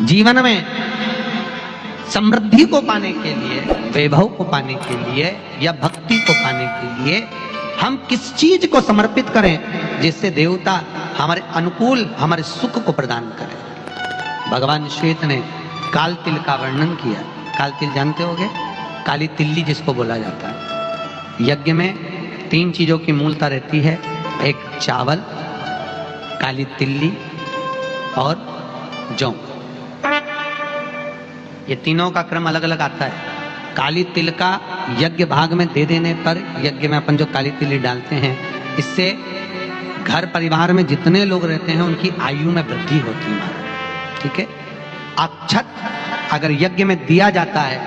जीवन में समृद्धि को पाने के लिए, वैभव को पाने के लिए या भक्ति को पाने के लिए हम किस चीज को समर्पित करें जिससे देवता हमारे अनुकूल, हमारे सुख को प्रदान करें। भगवान श्वेत ने काल तिल का वर्णन किया। काल तिल जानते होंगे, काली तिल्ली जिसको बोला जाता है। यज्ञ में 3 चीजों की मूलता रहती है, एक चावल, काली तिल्ली और जौ। ये तीनों का क्रम अलग अलग आता है। काली तिल का यज्ञ भाग में दे देने पर, यज्ञ में अपन जो काली तिल्ली डालते हैं, इससे घर परिवार में जितने लोग रहते हैं उनकी आयु में वृद्धि होती है। ठीक है। अक्षत अगर यज्ञ में दिया जाता है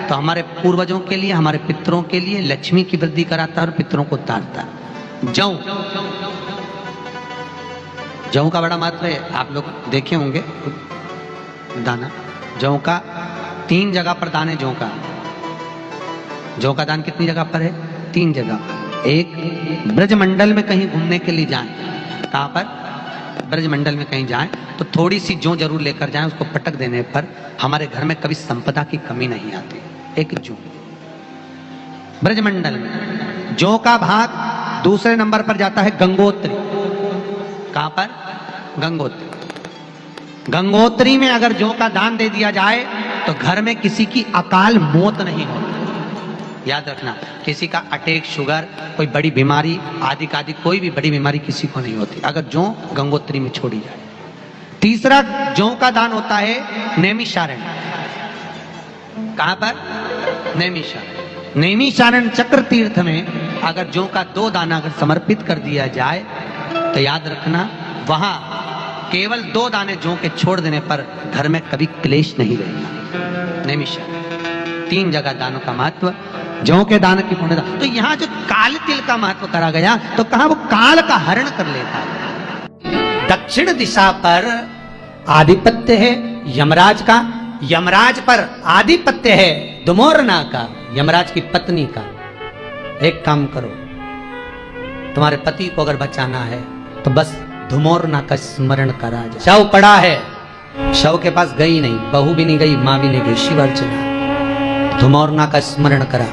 तो हमारे पूर्वजों के लिए, हमारे पितरों के लिए लक्ष्मी की वृद्धि कराता है और पितरों को तारता है। जौ, जौ का बड़ा महत्व है। आप लोग देखे होंगे दाना, जौ का 3 जगह पर दान है। जौ का दान कितनी जगह पर है? 3 जगह। एक, ब्रजमंडल में कहीं घूमने के लिए जाएं। कहां पर? ब्रजमंडल में कहीं जाएं तो थोड़ी सी जौ जरूर लेकर जाएं। उसको पटक देने पर हमारे घर में कभी संपदा की कमी नहीं आती। एक जौ ब्रजमंडल में। जौ का भाग दूसरे नंबर पर जाता है गंगोत्री। कहां पर? गंगोत्री। गंगोत्री में अगर जौ का दान दे दिया जाए तो घर में किसी की अकाल मौत नहीं होती। याद रखना, किसी का अटैक, शुगर, कोई बड़ी बीमारी आदि कोई भी बड़ी बीमारी किसी को नहीं होती अगर जौ गंगोत्री में छोड़ी जाए। तीसरा, जौ का दान होता है नैमिषारण्य। कहां पर? नैमिषारण्य। नैमिषारण्य चक्र तीर्थ में अगर जौ का 2 दाना अगर समर्पित कर दिया जाए तो याद रखना, वहां केवल 2 दाने जौ के छोड़ देने पर घर में कभी क्लेश नहीं रहेगा। नैमिषारण्य। 3 जगह दानों का महत्व, जौ के दान की पुण्यता। तो यहाँ जो काल तिल का महत्व करा गया तो कहा वो काल का हरण कर लेता है। दक्षिण दिशा पर आधिपत्य है यमराज का, यमराज पर आधिपत्य है दुमोरना का, यमराज की पत्नी का। एक काम करो, तुम्हारे पति को अगर बचाना है तो बस धुमोरना का स्मरण करा जाए। शव पड़ा है, शव के पास गई नहीं, बहू भी नहीं गई, मां भी नहीं गई, शिव अर्चना, धुमोरना का स्मरण करा।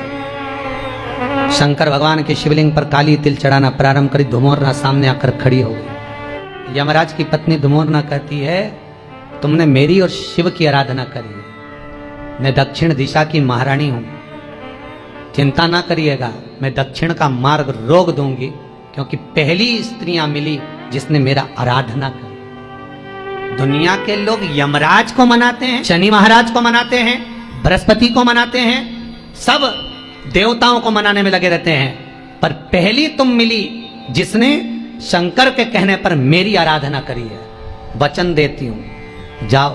शंकर भगवान के शिवलिंग पर काली तिल चढ़ाना प्रारंभ करी। धुमोरना सामने आकर खड़ी हो गई। यमराज की पत्नी धुमोरना कहती है, तुमने मेरी और शिव की आराधना करी, मैं दक्षिण दिशा की महारानी हूं, चिंता ना करिएगा, मैं दक्षिण का मार्ग रोक दूंगी, क्योंकि पहली स्त्रियां मिली जिसने मेरा आराधना करी। दुनिया के लोग यमराज को मनाते हैं, शनि महाराज को मनाते हैं, बृहस्पति को मनाते हैं, सब देवताओं को मनाने में लगे रहते हैं, पर पहली तुम मिली जिसने शंकर के कहने पर मेरी आराधना करी है। वचन देती हूं, जाओ,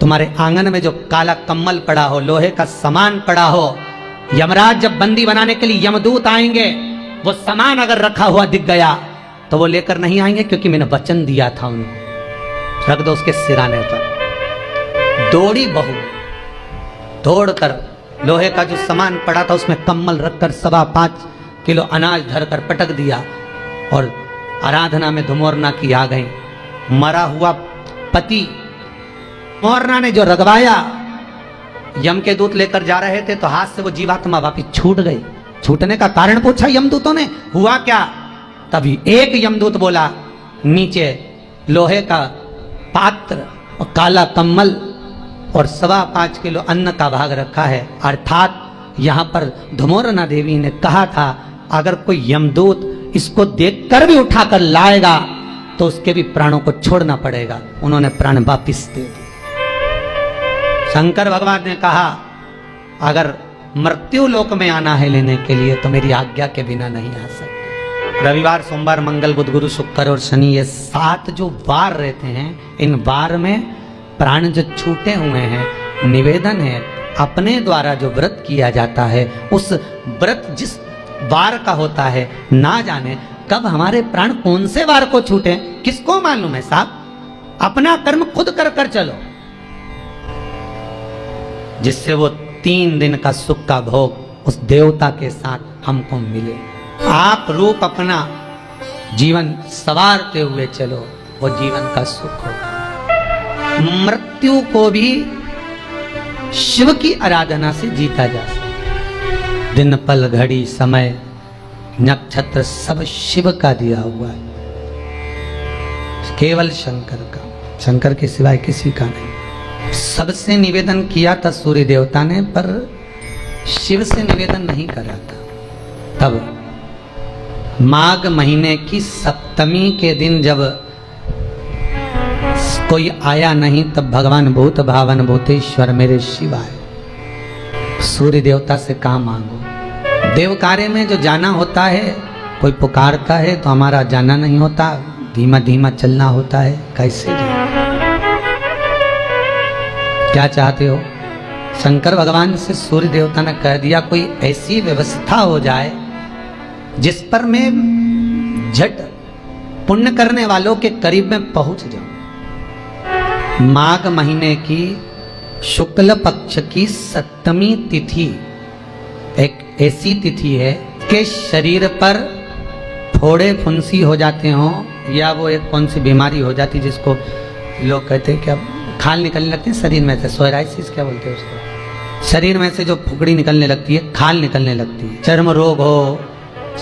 तुम्हारे आंगन में जो काला कम्मल पड़ा हो, लोहे का सामान पड़ा हो, यमराज जब बंदी बनाने के लिए यमदूत आएंगे, वो सामान अगर रखा हुआ दिख गया तो वो लेकर नहीं आएंगे, क्योंकि मैंने वचन दिया था उनको। रख दो उसके सिराने पर। दौड़ी बहू, दौड़कर लोहे का जो सामान पड़ा था उसमें कम्मल रखकर 5.25 किलो अनाज धरकर पटक दिया और आराधना में धुमोरना की आ गई। मरा हुआ पति मोरना ने जो रगवाया, यम के दूत लेकर जा रहे थे तो हाथ से वो जीवात्मा वापिस छूट गई। छूटने का कारण पूछा यमदूतों ने, हुआ क्या? तभी एक यमदूत बोला, नीचे लोहे का पात्र और काला कम्मल और 5.25 किलो अन्न का भाग रखा है। अर्थात यहां पर धुमोरना देवी ने कहा था, अगर कोई यमदूत इसको देखकर भी उठाकर लाएगा तो उसके भी प्राणों को छोड़ना पड़ेगा। उन्होंने प्राण वापिस दे दिए। शंकर भगवान ने कहा, अगर मृत्यु लोक में आना है लेने के लिए तो मेरी आज्ञा के बिना नहीं आ सकते। रविवार, सोमवार, मंगल, बुध, गुरु, शुक्र और शनि, ये 7 जो वार रहते हैं, इन वार में प्राण जो छूटे हुए हैं, निवेदन है अपने द्वारा जो व्रत किया जाता है, उस व्रत जिस वार का होता है, ना जाने कब हमारे प्राण कौन से वार को छूटे, किसको मालूम है साहब। अपना कर्म खुद कर कर चलो, जिससे वो 3 दिन का सुख का भोग उस देवता के साथ हमको मिले। आप रूप अपना जीवन सवारते हुए चलो, वो जीवन का सुख होगा। मृत्यु को भी शिव की आराधना से जीता जा सकता। दिन पल घड़ी समय नक्षत्र सब शिव का दिया हुआ है, केवल शंकर का, शंकर के सिवाय किसी का नहीं। सबसे निवेदन किया था सूर्य देवता ने, पर शिव से निवेदन नहीं करा था। तब माघ महीने की सप्तमी के दिन जब कोई आया नहीं, तब भगवान भूत भावन भूतेश्वर मेरे शिव आए। सूर्य देवता से काम मांगो। देव कार्य में जो जाना होता है, कोई पुकारता है तो हमारा जाना नहीं होता, धीमा धीमा चलना होता है। कैसे क्या चाहते हो? शंकर भगवान से सूर्य देवता ने कह दिया कोई ऐसी व्यवस्था हो जाए जिस पर मैं झट पुण्य करने वालों के करीब में पहुंच जाऊं। माघ महीने की शुक्ल पक्ष की सप्तमी तिथि एक ऐसी तिथि है कि शरीर पर फोड़े फुंसी हो जाते हों, या वो एक कौन सी बीमारी हो जाती जिसको लोग कहते हैं कि अब खाल निकलने लगती है शरीर में से, सोराइसिस क्या बोलते हैं उसको, शरीर में से जो फुकड़ी निकलने लगती है, खाल निकलने लगती है। चर्म रोग हो,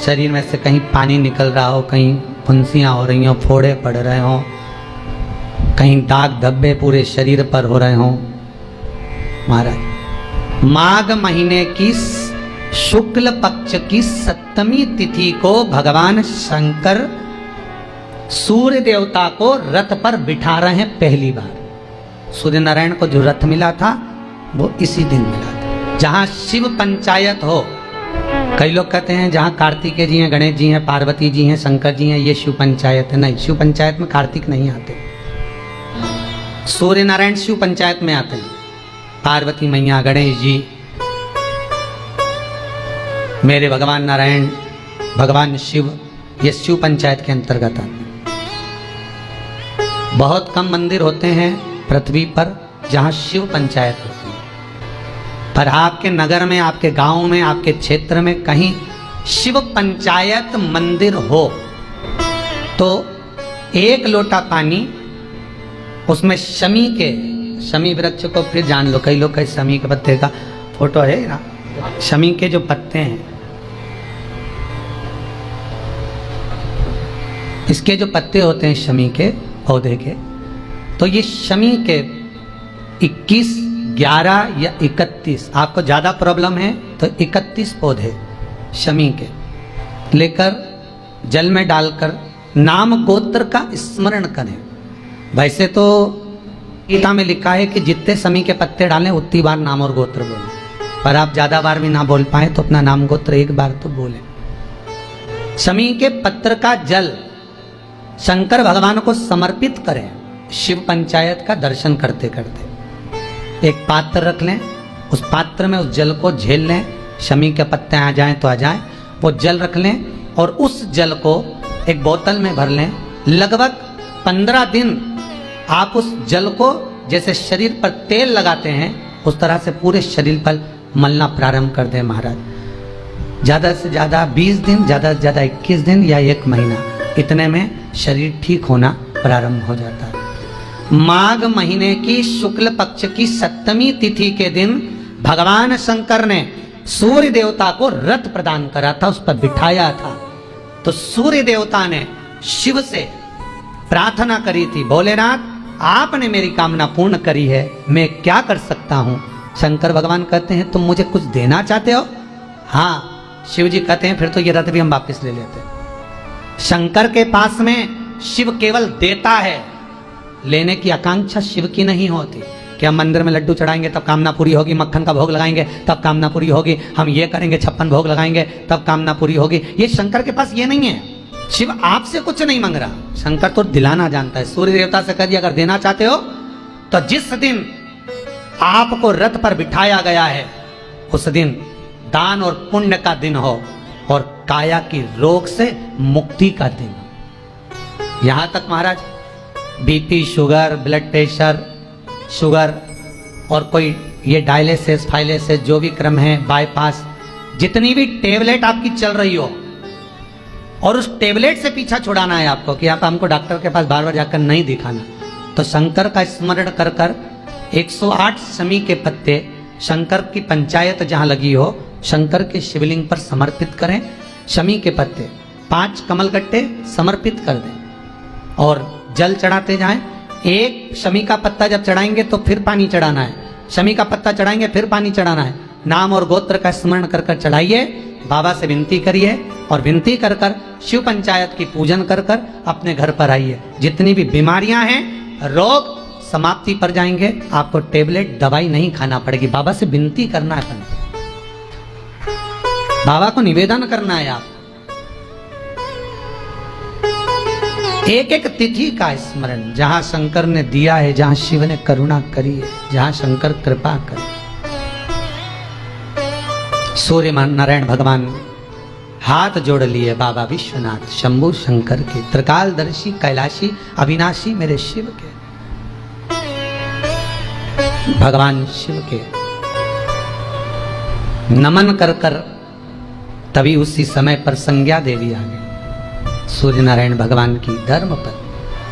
शरीर में से कहीं पानी निकल रहा हो, कहीं फुंसियाँ हो रही हो, फोड़े पड़ रहे हों, कहीं दाग धब्बे पूरे शरीर पर हो रहे हों। महाराज माघ महीने की शुक्ल पक्ष की सप्तमी तिथि को भगवान शंकर सूर्य देवता को रथ पर बिठा रहे हैं पहली बार। सूर्य नारायण को जो रथ मिला था वो इसी दिन मिला था। जहां शिव पंचायत हो, कई लोग कहते हैं जहां कार्तिकेय जी हैं, गणेश जी हैं, पार्वती जी हैं, शंकर जी हैं, ये शिव पंचायत है। नहीं, शिव पंचायत में कार्तिक नहीं आते, सूर्य नारायण शिव पंचायत में आते हैं। पार्वती मैया, गणेश जी, मेरे भगवान नारायण, भगवान शिव, ये शिव पंचायत के अंतर्गत आते हैं। बहुत कम मंदिर होते हैं पृथ्वी पर जहां शिव पंचायत होती है, पर आपके नगर में, आपके गांव में, आपके क्षेत्र में कहीं शिव पंचायत मंदिर हो तो एक लोटा पानी, उसमें शमी वृक्ष को फिर जान लो, कई लोग कहीं शमी के पत्ते का फोटो है ना, शमी के जो पत्ते हैं, इसके जो पत्ते होते हैं शमी के पौधे के, तो ये शमी के 21, 11 या 31, आपको ज़्यादा प्रॉब्लम है तो 31 पौधे शमी के लेकर जल में डालकर नाम गोत्र का स्मरण करें। वैसे तो गीता में लिखा है कि जितने शमी के पत्ते डालें उतनी बार नाम और गोत्र बोलें, पर आप ज़्यादा बार भी ना बोल पाए तो अपना नाम गोत्र एक बार तो बोलें। शमी के पत्र का जल शंकर भगवान को समर्पित करें शिव पंचायत का दर्शन करते करते। एक पात्र रख लें, उस पात्र में उस जल को झेल लें, शमी के पत्ते आ जाएं तो आ जाएं, वो जल रख लें और उस जल को एक बोतल में भर लें। लगभग 15 दिन आप उस जल को जैसे शरीर पर तेल लगाते हैं उस तरह से पूरे शरीर पर मलना प्रारंभ कर दें महाराज। ज़्यादा से ज़्यादा 20 दिन, ज़्यादा से ज़्यादा 21 दिन या 1 महीना, इतने में शरीर ठीक होना प्रारंभ हो जाता है। माघ महीने की शुक्ल पक्ष की सप्तमी तिथि के दिन भगवान शंकर ने सूर्य देवता को रथ प्रदान करा था, उस पर बिठाया था। तो सूर्य देवता ने शिव से प्रार्थना करी थी, भोलेनाथ आपने मेरी कामना पूर्ण करी है, मैं क्या कर सकता हूं? शंकर भगवान कहते हैं तुम मुझे कुछ देना चाहते हो? हाँ। शिव जी कहते हैं फिर तो ये रथ भी हम वापस ले लेते हैं। शंकर के पास में शिव केवल देता है, लेने की आकांक्षा शिव की नहीं होती कि हम मंदिर में लड्डू चढ़ाएंगे तब कामना पूरी होगी, मक्खन का भोग लगाएंगे तब कामना पूरी होगी, हम ये करेंगे 56 भोग लगाएंगे तब कामना पूरी होगी। ये शंकर के पास ये नहीं है। शिव आपसे कुछ नहीं मांग रहा, शंकर तो दिलाना जानता है। सूर्य देवता से कह दिया अगर देना चाहते हो तो जिस दिन आपको रथ पर बिठाया गया है उस दिन दान और पुण्य का दिन हो और काया की रोग से मुक्ति का दिन। यहां तक महाराज BP, sugar, blood pressure, sugar और कोई ये डायलिसिस, फाइलिसिस जो भी क्रम है, बाईपास, जितनी भी टेबलेट आपकी चल रही हो और उस टेबलेट से पीछा छुड़ाना है आपको कि आप हमको डॉक्टर के पास बार बार जाकर नहीं दिखाना, तो शंकर का स्मरण कर कर 108 शमी के पत्ते शंकर की पंचायत जहां लगी हो शंकर के शिवलिंग पर समर्पित करें। शमी के पत्ते 5 कमलगट्टे समर्पित कर दें और जल चढ़ाते जाएं। एक शमी का पत्ता जब चढ़ाएंगे तो फिर पानी चढ़ाना है, शमी का पत्ता चढ़ाएंगे फिर पानी चढ़ाना है। नाम और गोत्र का स्मरण कर कर चढ़ाइए, बाबा से विनती करिए और विनती कर कर शिव पंचायत की पूजन कर कर अपने घर पर आइए। जितनी भी बीमारियां हैं, रोग समाप्ति पर जाएंगे। आपको टेबलेट दवाई नहीं खाना पड़ेगी। बाबा से विनती करना है, बाबा को निवेदन करना है। आप एक एक तिथि का स्मरण, जहां शंकर ने दिया है, जहां शिव ने करुणा करी है, जहां शंकर कृपा करे। सूर्य नारायण भगवान हाथ जोड़ लिए बाबा विश्वनाथ शंभु शंकर के, त्रिकालदर्शी कैलाशी अविनाशी मेरे शिव के, भगवान शिव के नमन कर कर तभी उसी समय पर संज्ञा देवी आ गई सूर्य नारायण भगवान की धर्म पर।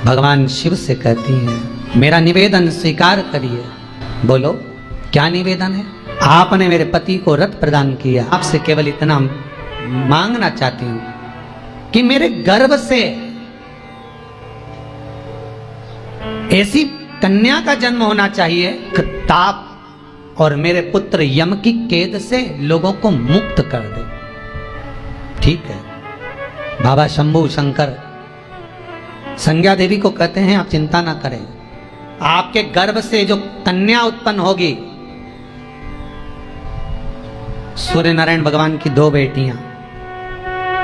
भगवान शिव से कहती हैं, मेरा निवेदन स्वीकार करिए। बोलो क्या निवेदन है? आपने मेरे पति को रथ प्रदान किया, आपसे केवल इतना मांगना चाहती हूं कि मेरे गर्भ से ऐसी कन्या का जन्म होना चाहिए कि ताप और मेरे पुत्र यम की कैद से लोगों को मुक्त कर दे। ठीक है, बाबा शंभू शंकर संज्ञा देवी को कहते हैं, आप चिंता ना करें, आपके गर्भ से जो कन्या उत्पन्न होगी, सूर्य नारायण भगवान की 2 बेटियां,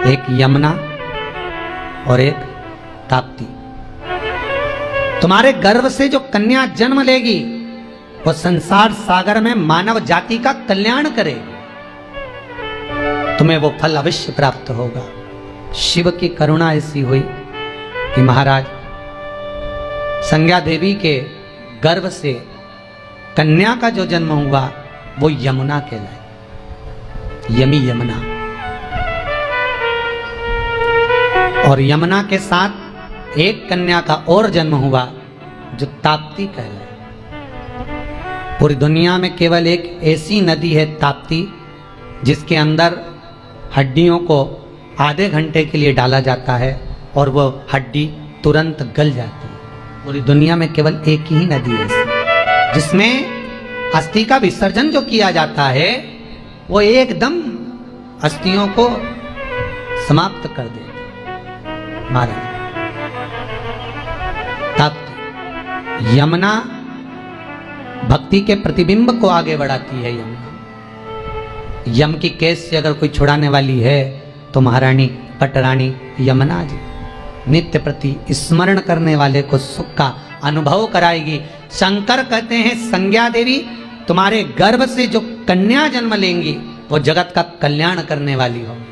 एक यमुना और एक ताप्ती, तुम्हारे गर्भ से जो कन्या जन्म लेगी वो संसार सागर में मानव जाति का कल्याण करेगी। तुम्हें वो फल अवश्य प्राप्त होगा। शिव की करुणा ऐसी हुई कि महाराज संज्ञा देवी के गर्भ से कन्या का जो जन्म हुआ वो यमुना कहलाए, यमी यमुना। और यमुना के साथ एक कन्या का और जन्म हुआ जो ताप्ती कहलाए। पूरी दुनिया में केवल एक ऐसी नदी है ताप्ती जिसके अंदर हड्डियों को आधे घंटे के लिए डाला जाता है और वो हड्डी तुरंत गल जाती है। पूरी दुनिया में केवल एक ही नदी है जिसमें अस्थि का विसर्जन जो किया जाता है वो एकदम अस्थियों को समाप्त कर देती महाराज। तब यमुना भक्ति के प्रतिबिंब को आगे बढ़ाती है। यमुना यम की केस से अगर कोई छुड़ाने वाली है तो महारानी पटरानी यमुना जी नित्य प्रति स्मरण करने वाले को सुख का अनुभव कराएगी। शंकर कहते हैं, संज्ञा देवी तुम्हारे गर्भ से जो कन्या जन्म लेंगी वो जगत का कल्याण करने वाली होगी।